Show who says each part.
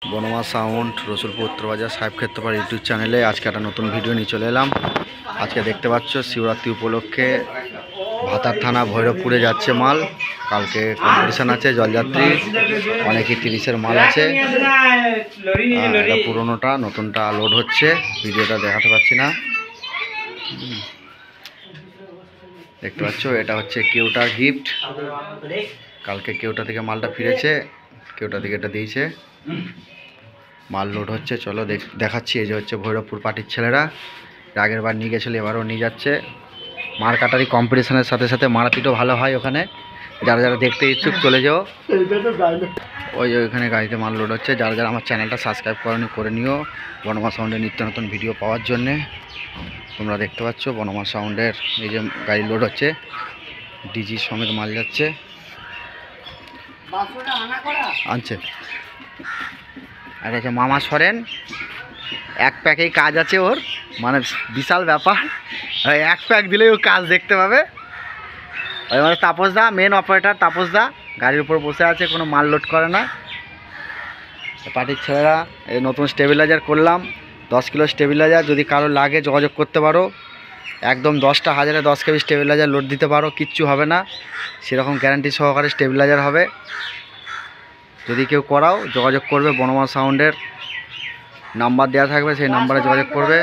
Speaker 1: বনমা sound Rasulpur উত্তরবাজার সাহেব ক্ষেত্রপাড় YouTube চ্যানেলে আজকে একটা নতুন ভিডিও নিয়ে চলে এলাম। আজকে দেখতে পাচ্ছ শিবরাত্রি উপলক্ষে ভাতার থানা ভৈরবপুরে যাচ্ছে মাল। কালকে কম্পিটিশান আছে জলযাত্রী, অনেকই 30-এর মাল আছে। এটা পুরোনোটা, নতুনটা লোড হচ্ছে, ভিডিওটা দেখাতে পাচ্ছি না। দেখতে পাচ্ছ এটা হচ্ছে কেউটার গিফট। কালকে কেউটা থেকে মালটা ফিরেছে, কেউটা থেকে এটা দিয়েছে। মাল লোড হচ্ছে, চলো দেখাচ্ছি। এই যে হচ্ছে ভৈরবপুর পার্টির ছেলেরা, আগের বার নিয়ে গেছিলো, এবারও নিয়ে যাচ্ছে। মার কাটারি কম্পিটিশনের সাথে সাথে মারপিটও ভালো হয় ওখানে। যারা যারা দেখতে ইচ্ছুক চলে যাও। ওই ওইখানে গাড়িতে মাল লোড হচ্ছে। যারা যারা আমার চ্যানেলটা সাবস্ক্রাইব করে নিও বনমা সাউন্ডের নিত্য নতুন ভিডিও পাওয়ার জন্যে। তোমরা দেখতে পাচ্ছ বনমা সাউন্ডের এই যে গাড়ি লোড হচ্ছে, ডিজি সমেত মাল যাচ্ছে, আনছে। আর হচ্ছে মামা সরেন, এক প্যাকেই কাজ আছে ওর, মানে বিশাল ব্যাপার। এক প্যাক দিলেই ও কাজ দেখতে পাবে। ওই মানে তাপসদা, মেন অপারেটর তাপসদা গাড়ির উপর বসে আছে, কোনো মাল লোড করে না। পার্টির ছেলেরা এই নতুন স্টেবিলাইজার করলাম, 10 কিলো স্টেবিলাইজার। যদি কারো লাগে যোগাযোগ করতে পারো। একদম 10টা হাজারে 10 কেবি স্টেবিলাইজার লোড দিতে পারো, কিচ্ছু হবে না, সেরকম গ্যারান্টি সহকারে স্টেবিলাইজার হবে। যদি কেউ করাও যোগাযোগ করবে, বনমা সাউন্ডের নাম্বার দেওয়া থাকবে, সেই নাম্বারে যোগাযোগ করবে।